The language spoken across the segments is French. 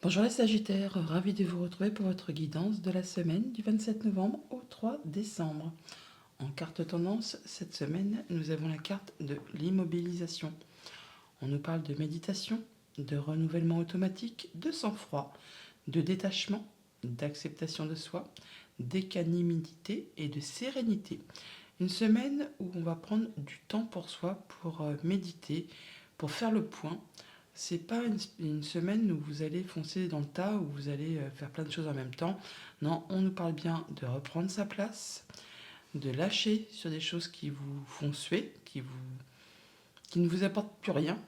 Bonjour les Sagittaires, ravi de vous retrouver pour votre guidance de la semaine du 27 novembre au 3 décembre. En carte tendance, cette semaine, nous avons la carte de l'immobilisation. On nous parle de méditation, de renouvellement automatique, de sang-froid, de détachement, d'acceptation de soi, d'équanimité et de sérénité. Une semaine où on va prendre du temps pour soi, pour méditer, pour faire le point. C'est pas une semaine où vous allez foncer dans le tas, où vous allez faire plein de choses en même temps. Non, on nous parle bien de reprendre sa place, de lâcher sur des choses qui vous font suer, qui ne vous apportent plus rien,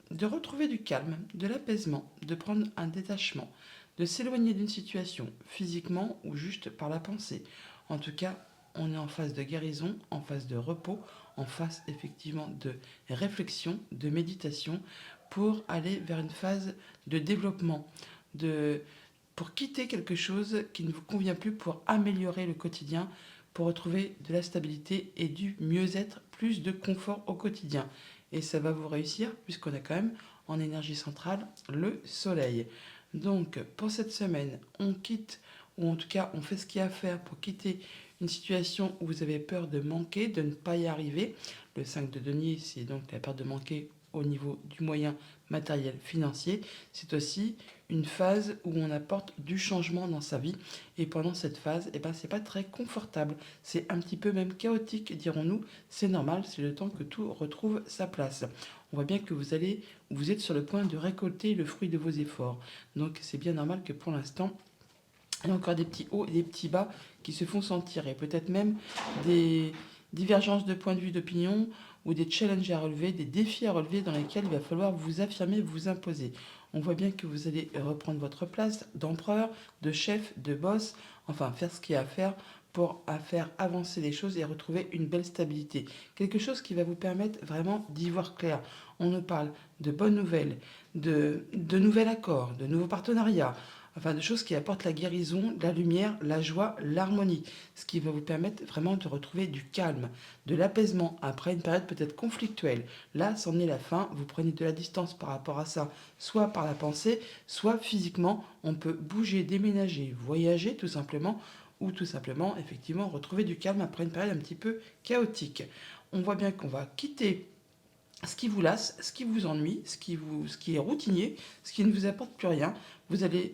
de retrouver du calme, de l'apaisement, de prendre un détachement, de s'éloigner d'une situation physiquement ou juste par la pensée. En tout cas, on est en phase de guérison, en phase de repos, en phase effectivement de réflexion, de méditation, pour aller vers une phase de développement, de, pour quitter quelque chose qui ne vous convient plus, pour améliorer le quotidien, pour retrouver de la stabilité et du mieux-être, plus de confort au quotidien. Et ça va vous réussir puisqu'on a quand même en énergie centrale le soleil. Donc pour cette semaine, on quitte, ou en tout cas on fait ce qu'il y a à faire pour quitter une situation où vous avez peur de manquer, de ne pas y arriver. Le 5 de denier, c'est donc la peur de manquer au niveau du moyen matériel financier. C'est aussi une phase où on apporte du changement dans sa vie. Et pendant cette phase, eh ben, c'est pas très confortable. C'est un petit peu même chaotique, dirons-nous. C'est normal, c'est le temps que tout retrouve sa place. On voit bien que vous êtes sur le point de récolter le fruit de vos efforts. Donc c'est bien normal que pour l'instant, il y a encore des petits hauts et des petits bas qui se font sentir. Et peut-être même des divergences de point de vue, d'opinion, ou des challenges à relever, des défis à relever dans lesquels il va falloir vous affirmer, vous imposer. On voit bien que vous allez reprendre votre place d'empereur, de chef, de boss, enfin faire ce qu'il y a à faire pour faire avancer les choses et retrouver une belle stabilité. Quelque chose qui va vous permettre vraiment d'y voir clair. On nous parle de bonnes nouvelles, de nouveaux accords, de nouveaux partenariats, enfin de choses qui apportent la guérison, la lumière, la joie, l'harmonie, ce qui va vous permettre vraiment de retrouver du calme, de l'apaisement après une période peut-être conflictuelle. Là, c'en est la fin, vous prenez de la distance par rapport à ça, soit par la pensée, soit physiquement, on peut bouger, déménager, voyager tout simplement, ou tout simplement, effectivement, retrouver du calme après une période un petit peu chaotique. On voit bien qu'on va quitter ce qui vous lasse, ce qui vous ennuie, ce qui est routinier, ce qui ne vous apporte plus rien. Vous allez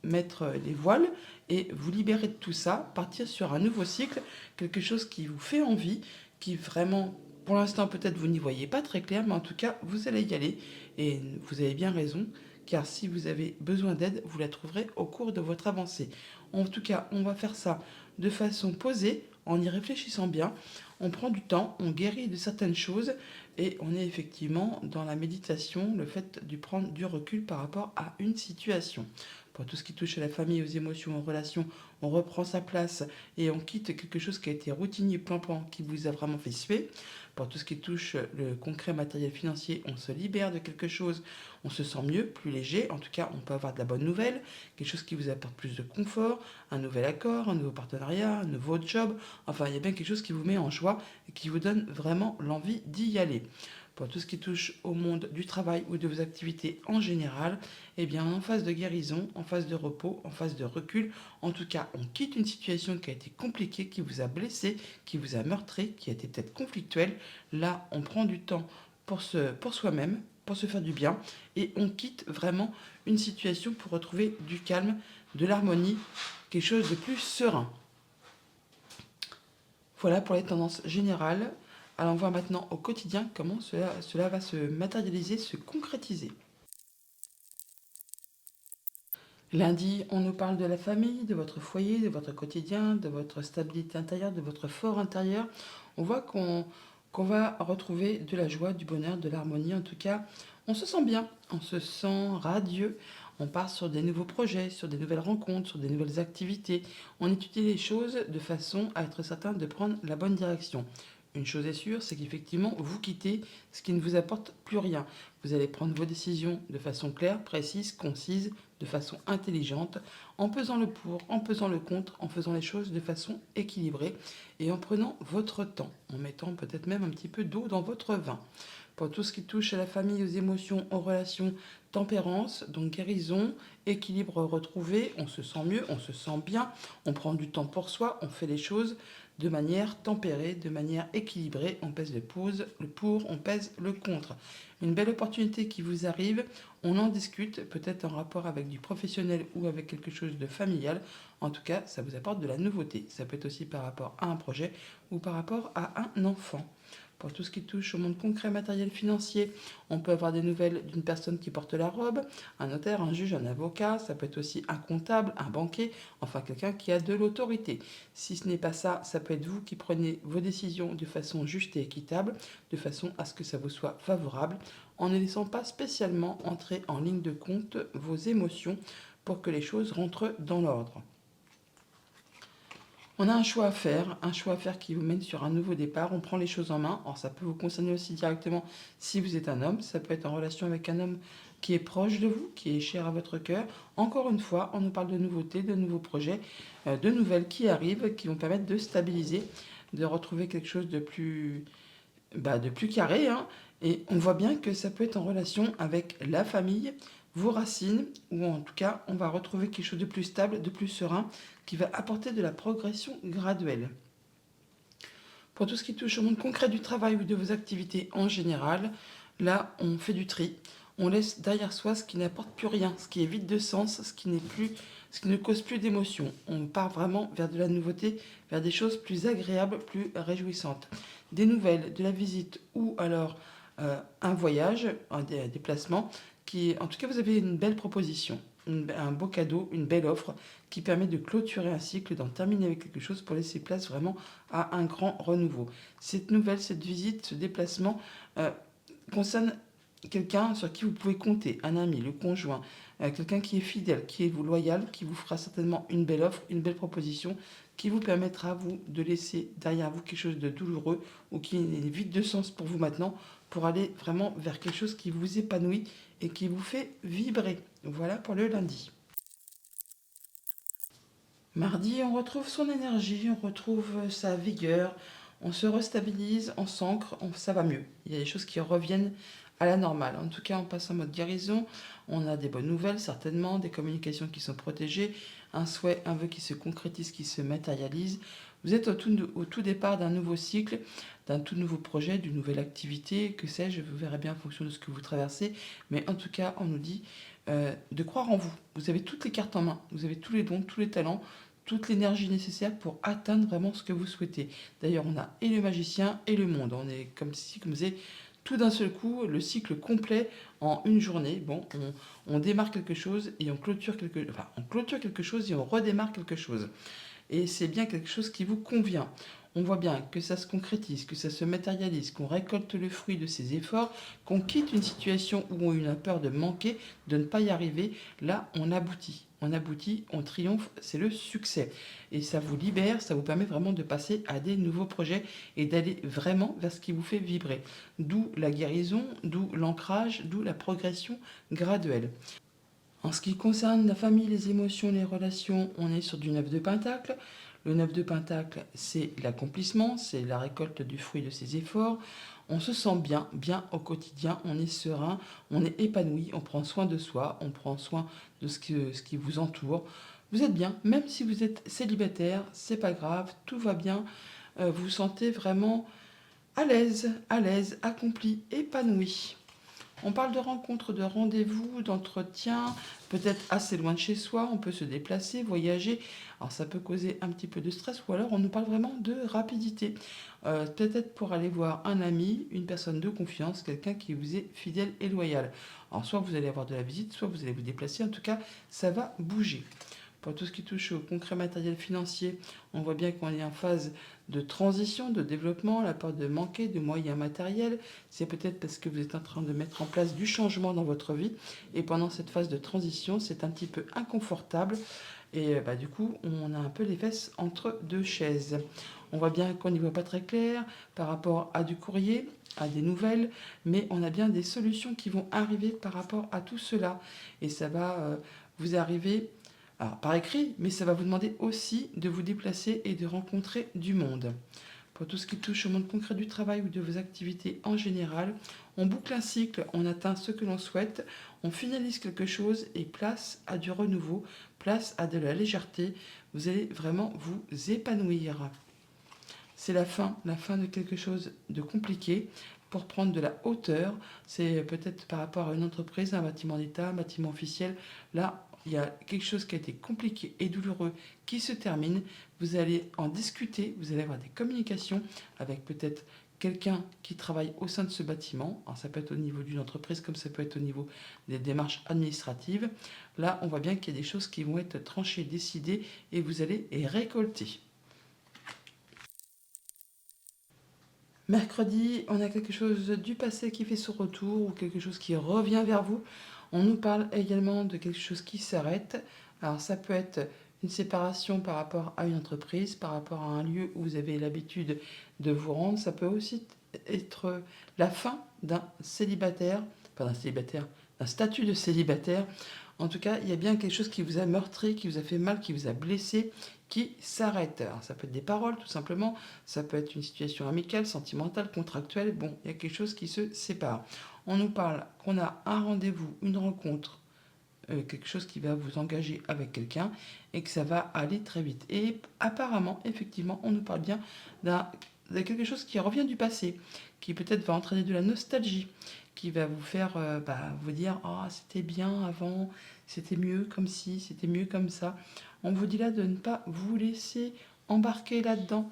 mettre les voiles et vous libérer de tout ça, partir sur un nouveau cycle, quelque chose qui vous fait envie, qui vraiment, pour l'instant peut-être vous n'y voyez pas très clair, mais en tout cas vous allez y aller et vous avez bien raison, car si vous avez besoin d'aide, vous la trouverez au cours de votre avancée. En tout cas, on va faire ça de façon posée, en y réfléchissant bien. On prend du temps, on guérit de certaines choses et on est effectivement dans la méditation, le fait de prendre du recul par rapport à une situation. Pour tout ce qui touche à la famille, aux émotions, aux relations, on reprend sa place et on quitte quelque chose qui a été routinier, plan-plan, qui vous a vraiment fait suer. Pour tout ce qui touche le concret matériel financier, on se libère de quelque chose, on se sent mieux, plus léger. En tout cas, on peut avoir de la bonne nouvelle, quelque chose qui vous apporte plus de confort, un nouvel accord, un nouveau partenariat, un nouveau job. Enfin, il y a bien quelque chose qui vous met en joie et qui vous donne vraiment l'envie d'y aller. Pour tout ce qui touche au monde du travail ou de vos activités en général, eh bien en phase de guérison, en phase de repos, en phase de recul, en tout cas on quitte une situation qui a été compliquée, qui vous a blessé, qui vous a meurtri, qui a été peut-être conflictuelle. Là on prend du temps pour soi-même, pour se faire du bien, et on quitte vraiment une situation pour retrouver du calme, de l'harmonie, quelque chose de plus serein. Voilà pour les tendances générales. Allons voir maintenant au quotidien comment cela va se matérialiser, se concrétiser. Lundi, on nous parle de la famille, de votre foyer, de votre quotidien, de votre stabilité intérieure, de votre fort intérieur. On voit qu'on va retrouver de la joie, du bonheur, de l'harmonie. En tout cas, on se sent bien, on se sent radieux. On part sur des nouveaux projets, sur des nouvelles rencontres, sur des nouvelles activités. On étudie les choses de façon à être certain de prendre la bonne direction. Une chose est sûre, c'est qu'effectivement, vous quittez ce qui ne vous apporte plus rien. Vous allez prendre vos décisions de façon claire, précise, concise, de façon intelligente, en pesant le pour, en pesant le contre, en faisant les choses de façon équilibrée et en prenant votre temps, en mettant peut-être même un petit peu d'eau dans votre vin. Pour tout ce qui touche à la famille, aux émotions, aux relations, tempérance, donc guérison, équilibre retrouvé, on se sent mieux, on se sent bien, on prend du temps pour soi, on fait les choses de manière tempérée, de manière équilibrée, on pèse le pour, on pèse le contre. Une belle opportunité qui vous arrive, on en discute, peut-être en rapport avec du professionnel ou avec quelque chose de familial. En tout cas, ça vous apporte de la nouveauté. Ça peut être aussi par rapport à un projet ou par rapport à un enfant. Pour tout ce qui touche au monde concret, matériel, financier, on peut avoir des nouvelles d'une personne qui porte la robe, un notaire, un juge, un avocat, ça peut être aussi un comptable, un banquier, enfin quelqu'un qui a de l'autorité. Si ce n'est pas ça, ça peut être vous qui prenez vos décisions de façon juste et équitable, de façon à ce que ça vous soit favorable, en ne laissant pas spécialement entrer en ligne de compte vos émotions pour que les choses rentrent dans l'ordre. On a un choix à faire qui vous mène sur un nouveau départ. On prend les choses en main. Alors ça peut vous concerner aussi directement si vous êtes un homme. Ça peut être en relation avec un homme qui est proche de vous, qui est cher à votre cœur. Encore une fois, on nous parle de nouveautés, de nouveaux projets, de nouvelles qui arrivent, qui vont permettre de stabiliser, de retrouver quelque chose de plus carré, hein. Et on voit bien que ça peut être en relation avec la famille, vos racines, ou en tout cas, on va retrouver quelque chose de plus stable, de plus serein, qui va apporter de la progression graduelle. Pour tout ce qui touche au monde concret du travail ou de vos activités en général, là, on fait du tri. On laisse derrière soi ce qui n'apporte plus rien, ce qui est vide de sens, ce qui ne cause plus d'émotion. On part vraiment vers de la nouveauté, vers des choses plus agréables, plus réjouissantes. Des nouvelles, de la visite ou alors un voyage, un déplacement, qui, en tout cas, vous avez une belle proposition, un beau cadeau, une belle offre qui permet de clôturer un cycle, d'en terminer avec quelque chose pour laisser place vraiment à un grand renouveau. Cette nouvelle, cette visite, ce déplacement euh, concerne quelqu'un sur qui vous pouvez compter, un ami, le conjoint, quelqu'un qui est fidèle, qui est loyal, qui vous fera certainement une belle offre, une belle proposition, qui vous permettra vous de laisser derrière vous quelque chose de douloureux ou qui est vide de sens pour vous maintenant, pour aller vraiment vers quelque chose qui vous épanouit et qui vous fait vibrer. Voilà pour le lundi. Mardi, on retrouve son énergie, on retrouve sa vigueur, on se restabilise, on s'ancre, ça va mieux. Il y a des choses qui reviennent à la normale. En tout cas, on passe en mode guérison, on a des bonnes nouvelles certainement, des communications qui sont protégées, un souhait, un vœu qui se concrétise, qui se matérialise. Vous êtes au tout départ d'un nouveau cycle, d'un tout nouveau projet, d'une nouvelle activité, que sais-je, vous verrez bien en fonction de ce que vous traversez. Mais en tout cas, on nous dit de croire en vous. Vous avez toutes les cartes en main, vous avez tous les dons, tous les talents, toute l'énergie nécessaire pour atteindre vraiment ce que vous souhaitez. D'ailleurs, on a et le magicien et le monde. On est comme si, comme c'est tout d'un seul coup, le cycle complet en une journée. Bon, on démarre quelque chose et on clôture on clôture quelque chose et on redémarre quelque chose. Et c'est bien quelque chose qui vous convient. On voit bien que ça se concrétise, que ça se matérialise, qu'on récolte le fruit de ses efforts, qu'on quitte une situation où on a peur de manquer, de ne pas y arriver. Là, on aboutit. On aboutit, on triomphe, c'est le succès. Et ça vous libère, ça vous permet vraiment de passer à des nouveaux projets et d'aller vraiment vers ce qui vous fait vibrer. D'où la guérison, d'où l'ancrage, d'où la progression graduelle. En ce qui concerne la famille, les émotions, les relations, on est sur du 9 de Pentacle. Le 9 de Pentacle, c'est l'accomplissement, c'est la récolte du fruit de ses efforts. On se sent bien, bien au quotidien, on est serein, on est épanoui, on prend soin de soi, on prend soin de ce qui vous entoure. Vous êtes bien, même si vous êtes célibataire, c'est pas grave, tout va bien. Vous vous sentez vraiment à l'aise, accompli, épanoui. On parle de rencontres, de rendez-vous, d'entretien, peut-être assez loin de chez soi, on peut se déplacer, voyager. Alors ça peut causer un petit peu de stress ou alors on nous parle vraiment de rapidité. Peut-être pour aller voir un ami, une personne de confiance, quelqu'un qui vous est fidèle et loyal. Alors soit vous allez avoir de la visite, soit vous allez vous déplacer, en tout cas ça va bouger. Pour tout ce qui touche au concret matériel financier, on voit bien qu'on est en phase de transition, de développement, la peur de manquer de moyens matériels. C'est peut-être parce que vous êtes en train de mettre en place du changement dans votre vie. Et pendant cette phase de transition, c'est un petit peu inconfortable. Et du coup, on a un peu les fesses entre deux chaises. On voit bien qu'on n'y voit pas très clair par rapport à du courrier, à des nouvelles, mais on a bien des solutions qui vont arriver par rapport à tout cela. Et ça va vous arriver, alors, par écrit, mais ça va vous demander aussi de vous déplacer et de rencontrer du monde. Pour tout ce qui touche au monde concret du travail ou de vos activités en général, on boucle un cycle, on atteint ce que l'on souhaite, on finalise quelque chose et place à du renouveau, place à de la légèreté. Vous allez vraiment vous épanouir. C'est la fin de quelque chose de compliqué pour prendre de la hauteur. C'est peut-être par rapport à une entreprise, un bâtiment d'État, un bâtiment officiel. Là, il y a quelque chose qui a été compliqué et douloureux qui se termine. Vous allez en discuter, vous allez avoir des communications avec peut-être quelqu'un qui travaille au sein de ce bâtiment. Alors, ça peut être au niveau d'une entreprise comme ça peut être au niveau des démarches administratives. Là, on voit bien qu'il y a des choses qui vont être tranchées, décidées et vous allez les récolter. Mercredi, on a quelque chose du passé qui fait son retour ou quelque chose qui revient vers vous. On nous parle également de quelque chose qui s'arrête. Alors ça peut être une séparation par rapport à une entreprise, par rapport à un lieu où vous avez l'habitude de vous rendre. Ça peut aussi être la fin d'un célibataire, pas d'un célibataire, d'un statut de célibataire. En tout cas, il y a bien quelque chose qui vous a meurtri, qui vous a fait mal, qui vous a blessé, qui s'arrête. Alors, ça peut être des paroles, tout simplement. Ça peut être une situation amicale, sentimentale, contractuelle. Bon, il y a quelque chose qui se sépare. On nous parle qu'on a un rendez-vous, une rencontre, quelque chose qui va vous engager avec quelqu'un et que ça va aller très vite. Et apparemment, effectivement, on nous parle bien de quelque chose qui revient du passé, qui peut-être va entraîner de la nostalgie, qui va vous faire vous dire ah c'était bien avant, c'était mieux comme ci, c'était mieux comme ça. On vous dit là de ne pas vous laisser embarquer là-dedans,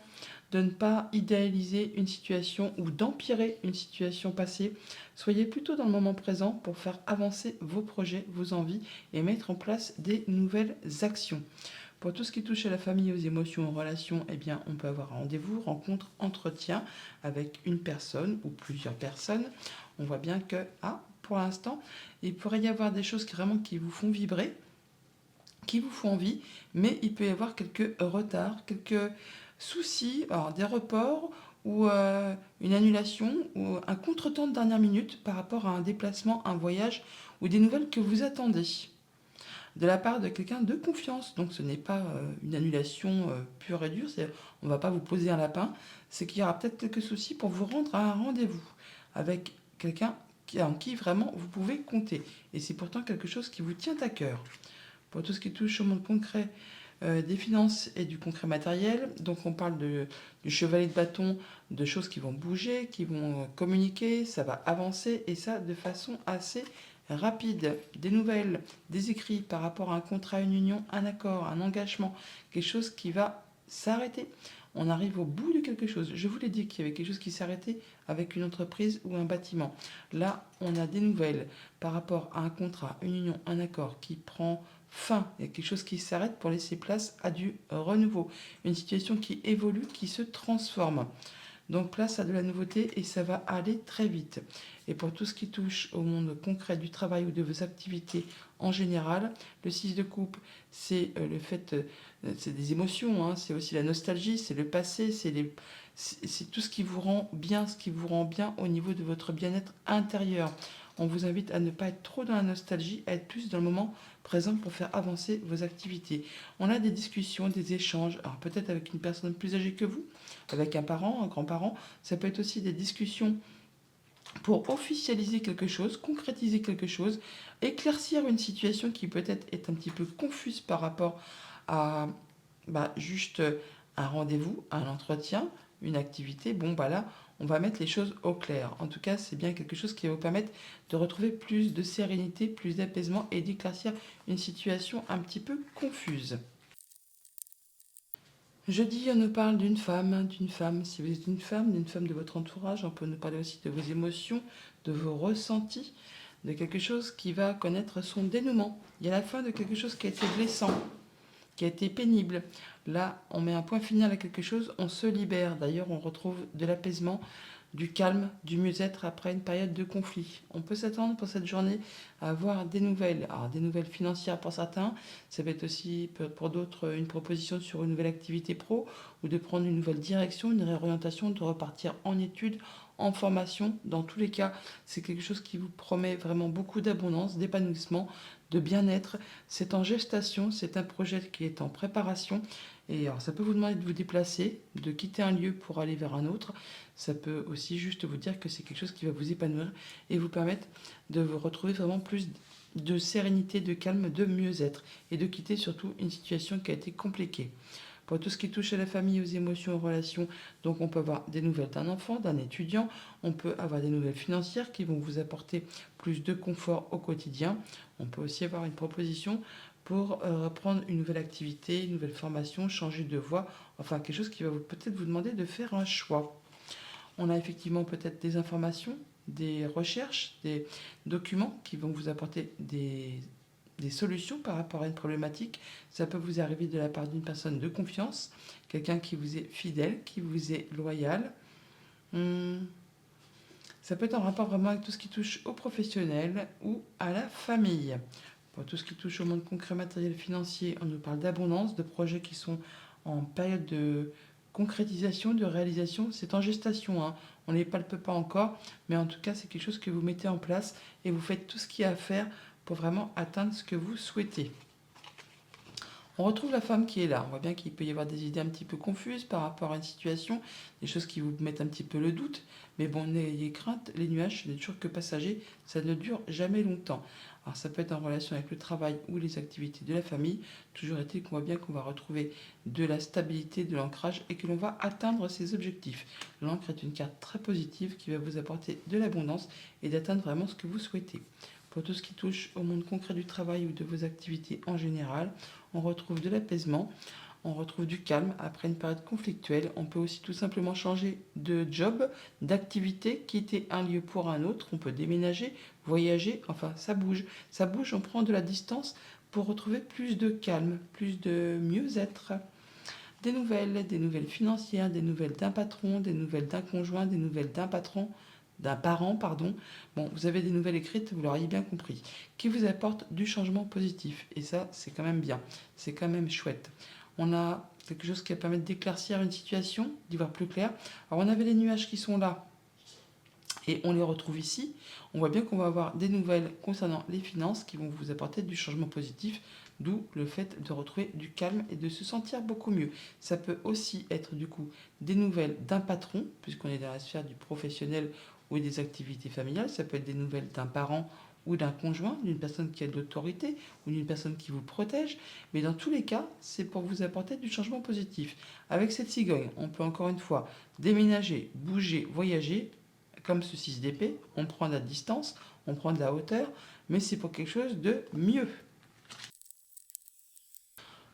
de ne pas idéaliser une situation ou d'empirer une situation passée. Soyez plutôt dans le moment présent pour faire avancer vos projets, vos envies et mettre en place des nouvelles actions. Pour tout ce qui touche à la famille, aux émotions, aux relations, eh bien, on peut avoir un rendez-vous, rencontre, entretien avec une personne ou plusieurs personnes. On voit bien que, pour l'instant, il pourrait y avoir des choses qui vous font vibrer, qui vous font envie, mais il peut y avoir quelques retards, quelques soucis, alors des reports ou une annulation ou un contretemps de dernière minute par rapport à un déplacement, un voyage ou des nouvelles que vous attendez de la part de quelqu'un de confiance. Donc ce n'est pas une annulation pure et dure, on ne va pas vous poser un lapin, c'est qu'il y aura peut-être quelques soucis pour vous rendre à un rendez-vous avec quelqu'un en qui vraiment vous pouvez compter. Et c'est pourtant quelque chose qui vous tient à cœur. Pour tout ce qui touche au monde concret des finances et du concret matériel, donc on parle du chevalet de bâton, de choses qui vont bouger, qui vont communiquer, ça va avancer et ça de façon assez rapide, des nouvelles, des écrits par rapport à un contrat, une union, un accord, un engagement, quelque chose qui va s'arrêter. On arrive au bout de quelque chose. Je vous l'ai dit qu'il y avait quelque chose qui s'arrêtait avec une entreprise ou un bâtiment. Là, on a des nouvelles par rapport à un contrat, une union, un accord qui prend fin. Il y a quelque chose qui s'arrête pour laisser place à du renouveau. Une situation qui évolue, qui se transforme. Donc place à de la nouveauté et ça va aller très vite. Et pour tout ce qui touche au monde concret du travail ou de vos activités en général, le 6 de coupe, c'est le fait, c'est des émotions, hein, c'est aussi la nostalgie, c'est le passé, c'est tout ce qui vous rend bien, ce qui vous rend bien au niveau de votre bien-être intérieur. On vous invite à ne pas être trop dans la nostalgie, à être plus dans le moment présent pour faire avancer vos activités. On a des discussions, des échanges, alors peut-être avec une personne plus âgée que vous, avec un parent, un grand-parent. Ça peut être aussi des discussions pour officialiser quelque chose, concrétiser quelque chose, éclaircir une situation qui peut-être est un petit peu confuse par rapport à juste un rendez-vous, un entretien, une activité. Bon, là, on va mettre les choses au clair. En tout cas, c'est bien quelque chose qui va vous permettre de retrouver plus de sérénité, plus d'apaisement et d'éclaircir une situation un petit peu confuse. Jeudi, on nous parle d'une femme, si vous êtes une femme, d'une femme de votre entourage, on peut nous parler aussi de vos émotions, de vos ressentis, de quelque chose qui va connaître son dénouement. Il y a la fin de quelque chose qui a été blessant, qui a été pénible. Là, on met un point final à quelque chose, on se libère. D'ailleurs, on retrouve de l'apaisement, du calme, du mieux-être après une période de conflit. On peut s'attendre pour cette journée à avoir des nouvelles. Alors, des nouvelles financières pour certains, ça peut être aussi pour d'autres une proposition sur une nouvelle activité pro ou de prendre une nouvelle direction, une réorientation, de repartir en études, en formation. Dans tous les cas, c'est quelque chose qui vous promet vraiment beaucoup d'abondance, d'épanouissement, de bien-être. C'est en gestation, c'est un projet qui est en préparation. Et alors, ça peut vous demander de vous déplacer, de quitter un lieu pour aller vers un autre. Ça peut aussi juste vous dire que c'est quelque chose qui va vous épanouir et vous permettre de vous retrouver vraiment plus de sérénité, de calme, de mieux-être et de quitter surtout une situation qui a été compliquée. Pour tout ce qui touche à la famille, aux émotions, aux relations, donc on peut avoir des nouvelles d'un enfant, d'un étudiant, on peut avoir des nouvelles financières qui vont vous apporter plus de confort au quotidien. On peut aussi avoir une proposition pour reprendre une nouvelle activité, une nouvelle formation, changer de voie, enfin quelque chose qui va peut-être vous demander de faire un choix. On a effectivement peut-être des informations, des recherches, des documents qui vont vous apporter des solutions par rapport à une problématique. Ça peut vous arriver de la part d'une personne de confiance, quelqu'un qui vous est fidèle, qui vous est loyal. Ça peut être en rapport vraiment avec tout ce qui touche aux professionnels ou à la famille. Pour tout ce qui touche au monde concret, matériel, financier, on nous parle d'abondance, de projets qui sont en période de concrétisation, de réalisation. C'est en gestation, hein. On ne les palpe pas encore, mais en tout cas, c'est quelque chose que vous mettez en place et vous faites tout ce qu'il y a à faire pour vraiment atteindre ce que vous souhaitez. On retrouve la femme qui est là. On voit bien qu'il peut y avoir des idées un petit peu confuses par rapport à une situation, des choses qui vous mettent un petit peu le doute. Mais bon, n'ayez crainte, les nuages, ce n'est toujours que passager, ça ne dure jamais longtemps. Alors ça peut être en relation avec le travail ou les activités de la famille. Toujours est-il qu'on voit bien qu'on va retrouver de la stabilité, de l'ancrage et que l'on va atteindre ses objectifs. L'encre est une carte très positive qui va vous apporter de l'abondance et d'atteindre vraiment ce que vous souhaitez. Pour tout ce qui touche au monde concret du travail ou de vos activités en général, on retrouve de l'apaisement, on retrouve du calme après une période conflictuelle. On peut aussi tout simplement changer de job, d'activité, quitter un lieu pour un autre. On peut déménager, voyager, enfin ça bouge. Ça bouge, on prend de la distance pour retrouver plus de calme, plus de mieux-être. Des nouvelles financières, des nouvelles d'un patron, des nouvelles d'un conjoint, des nouvelles d'un patron, d'un parent, pardon. Bon, vous avez des nouvelles écrites, vous l'auriez bien compris, qui vous apportent du changement positif. Et ça, c'est quand même bien, c'est quand même chouette. On a quelque chose qui va permettre d'éclaircir une situation, d'y voir plus clair. Alors, on avait les nuages qui sont là, et on les retrouve ici. On voit bien qu'on va avoir des nouvelles concernant les finances qui vont vous apporter du changement positif, d'où le fait de retrouver du calme et de se sentir beaucoup mieux. Ça peut aussi être du coup des nouvelles d'un patron, puisqu'on est dans la sphère du professionnel ou des activités familiales. Ça peut être des nouvelles d'un parent ou d'un conjoint, d'une personne qui a de l'autorité ou d'une personne qui vous protège. Mais dans tous les cas, c'est pour vous apporter du changement positif. Avec cette cigogne, on peut encore une fois déménager, bouger, voyager. Comme ce 6 d'épée, on prend de la distance, on prend de la hauteur, mais c'est pour quelque chose de mieux.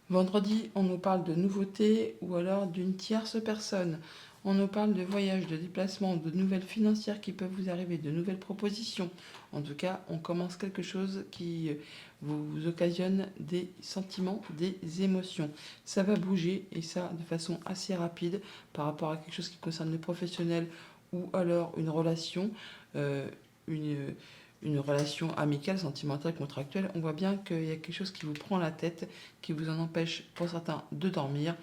Vendredi, on nous parle de nouveautés ou alors d'une tierce personne. On nous parle de voyages, de déplacements, de nouvelles financières qui peuvent vous arriver, de nouvelles propositions. En tout cas, on commence quelque chose qui vous occasionne des sentiments, des émotions. Ça va bouger et ça de façon assez rapide par rapport à quelque chose qui concerne le professionnel ou alors une relation, euh, une, une relation amicale, sentimentale, contractuelle. On voit bien qu'il y a quelque chose qui vous prend la tête, qui vous en empêche pour certains de dormir.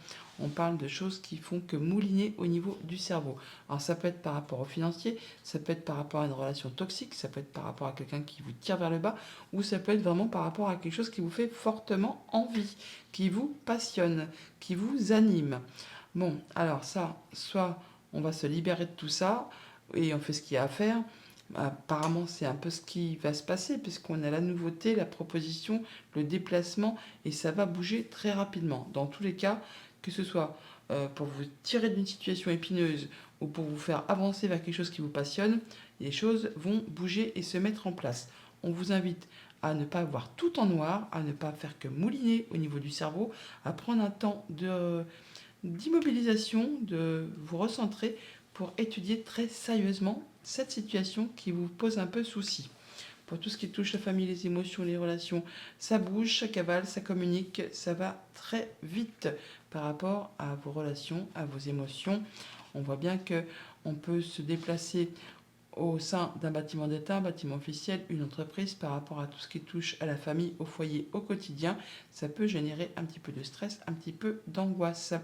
On parle de choses qui font que mouliner au niveau du cerveau. Alors ça peut être par rapport au financier, ça peut être par rapport à une relation toxique, ça peut être par rapport à quelqu'un qui vous tire vers le bas, ou ça peut être vraiment par rapport à quelque chose qui vous fait fortement envie, qui vous passionne, qui vous anime. Bon, alors ça, soit on va se libérer de tout ça et on fait ce qu'il y a à faire. Apparemment, c'est un peu ce qui va se passer puisqu'on a la nouveauté, la proposition, le déplacement et ça va bouger très rapidement. Dans tous les cas, que ce soit pour vous tirer d'une situation épineuse ou pour vous faire avancer vers quelque chose qui vous passionne, les choses vont bouger et se mettre en place. On vous invite à ne pas voir tout en noir, à ne pas faire que mouliner au niveau du cerveau, à prendre un temps d'immobilisation, de vous recentrer pour étudier très sérieusement cette situation qui vous pose un peu souci. Pour tout ce qui touche la famille, les émotions, les relations, ça bouge, ça cavale, ça communique, ça va très vite par rapport à vos relations, à vos émotions. On voit bien que on peut se déplacer au sein d'un bâtiment d'État, un bâtiment officiel, une entreprise, par rapport à tout ce qui touche à la famille, au foyer, au quotidien. Ça peut générer un petit peu de stress, un petit peu d'angoisse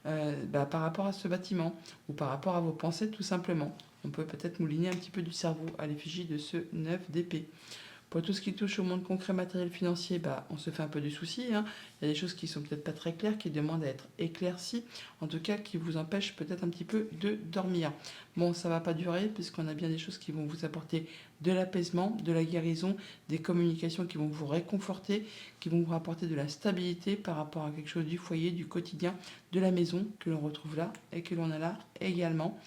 par rapport à ce bâtiment ou par rapport à vos pensées tout simplement. On peut peut-être mouliner un petit peu du cerveau à l'effigie de ce 9 d'épée. Pour tout ce qui touche au monde concret, matériel, financier, on se fait un peu de soucis. Il y a des choses qui sont peut-être pas très claires, qui demandent à être éclaircies, en tout cas qui vous empêchent peut-être un petit peu de dormir. Bon, ça va pas durer, puisqu'on a bien des choses qui vont vous apporter de l'apaisement, de la guérison, des communications qui vont vous réconforter, qui vont vous apporter de la stabilité par rapport à quelque chose du foyer, du quotidien, de la maison, que l'on retrouve là et que l'on a là également.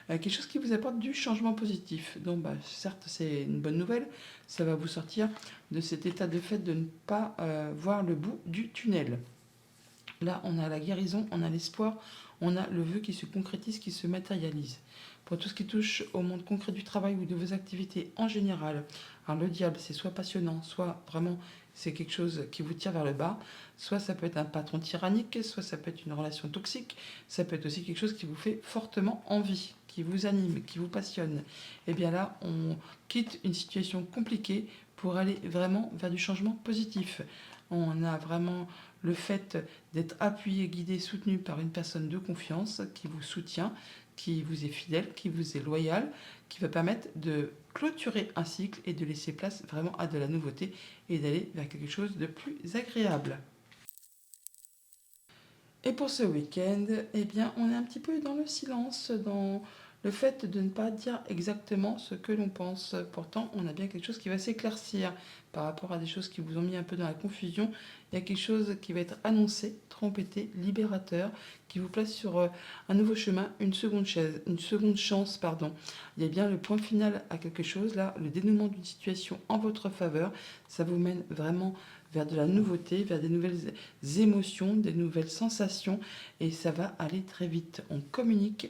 Quelque chose qui vous apporte du changement positif. Donc, certes, c'est une bonne nouvelle. Ça va vous sortir de cet état de fait de ne pas voir le bout du tunnel. Là, on a la guérison, on a l'espoir, on a le vœu qui se concrétise, qui se matérialise. Pour tout ce qui touche au monde concret du travail ou de vos activités en général, alors le diable, c'est soit passionnant, soit vraiment c'est quelque chose qui vous tire vers le bas, soit ça peut être un patron tyrannique, soit ça peut être une relation toxique, ça peut être aussi quelque chose qui vous fait fortement envie, qui vous anime, qui vous passionne. Et bien là, on quitte une situation compliquée pour aller vraiment vers du changement positif. On a vraiment le fait d'être appuyé, guidé, soutenu par une personne de confiance qui vous soutient, qui vous est fidèle, qui vous est loyal, qui va permettre de clôturer un cycle et de laisser place vraiment à de la nouveauté et d'aller vers quelque chose de plus agréable. Et pour ce week-end, eh bien, on est un petit peu dans le silence, dans le fait de ne pas dire exactement ce que l'on pense. Pourtant, on a bien quelque chose qui va s'éclaircir par rapport à des choses qui vous ont mis un peu dans la confusion. Il y a quelque chose qui va être annoncé, trompetté, libérateur, qui vous place sur un nouveau chemin, une seconde chance, pardon. Il y a bien le point final à quelque chose, là, le dénouement d'une situation en votre faveur. Ça vous mène vraiment vers de la nouveauté, vers des nouvelles émotions, des nouvelles sensations, et ça va aller très vite. On communique,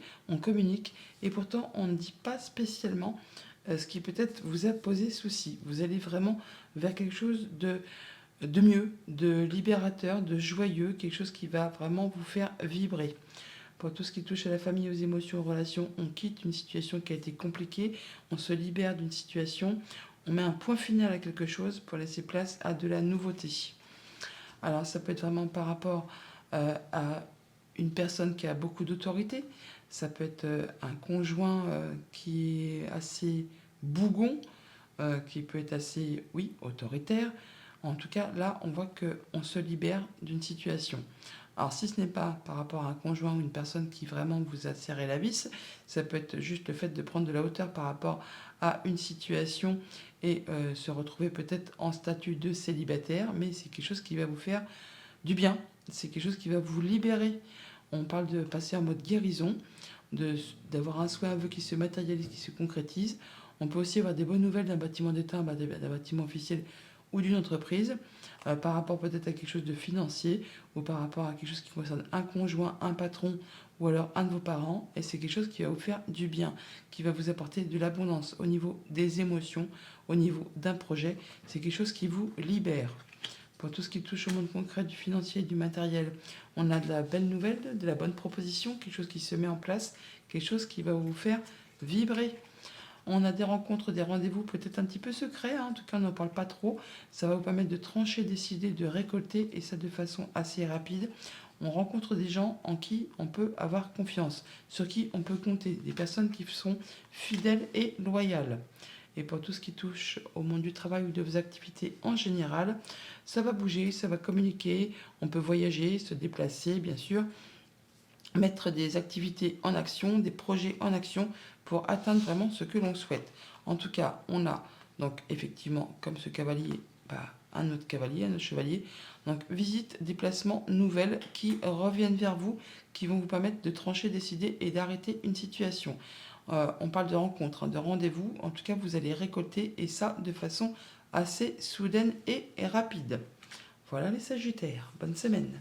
et pourtant on ne dit pas spécialement ce qui peut-être vous a posé souci. Vous allez vraiment vers quelque chose de mieux, de libérateur, de joyeux, quelque chose qui va vraiment vous faire vibrer. Pour tout ce qui touche à la famille, aux émotions, aux relations, on quitte une situation qui a été compliquée, on se libère d'une situation, on met un point final à quelque chose pour laisser place à de la nouveauté. Alors ça peut être vraiment par rapport à une personne qui a beaucoup d'autorité, ça peut être un conjoint qui est assez bougon, qui peut être assez, oui, autoritaire. En tout cas, là, on voit qu'on se libère d'une situation. Alors, si ce n'est pas par rapport à un conjoint ou une personne qui vraiment vous a serré la vis, ça peut être juste le fait de prendre de la hauteur par rapport à une situation et se retrouver peut-être en statut de célibataire, mais c'est quelque chose qui va vous faire du bien, c'est quelque chose qui va vous libérer. On parle de passer en mode guérison, d'avoir un souhait, un vœu qui se matérialise, qui se concrétise. On peut aussi avoir des bonnes nouvelles d'un bâtiment d'État, d'un bâtiment officiel ou d'une entreprise, par rapport peut-être à quelque chose de financier ou par rapport à quelque chose qui concerne un conjoint, un patron ou alors un de vos parents. Et c'est quelque chose qui va vous faire du bien, qui va vous apporter de l'abondance au niveau des émotions, au niveau d'un projet. C'est quelque chose qui vous libère. Pour tout ce qui touche au monde concret du financier et du matériel, on a de la belle nouvelle, de la bonne proposition, quelque chose qui se met en place, quelque chose qui va vous faire vibrer. On a des rencontres, des rendez-vous peut-être un petit peu secrets, en tout cas on n'en parle pas trop. Ça va vous permettre de trancher, décider, de récolter, et ça de façon assez rapide. On rencontre des gens en qui on peut avoir confiance, sur qui on peut compter, des personnes qui sont fidèles et loyales. Et pour tout ce qui touche au monde du travail ou de vos activités en général, ça va bouger, ça va communiquer, on peut voyager, se déplacer bien sûr, mettre des activités en action, des projets en action pour atteindre vraiment ce que l'on souhaite. En tout cas, on a donc effectivement comme ce cavalier, un autre cavalier, un autre chevalier. Donc visite, déplacements, nouvelles qui reviennent vers vous, qui vont vous permettre de trancher, décider et d'arrêter une situation. On parle de rencontres, de rendez-vous. En tout cas, vous allez récolter et ça de façon assez soudaine et rapide. Voilà les Sagittaires. Bonne semaine.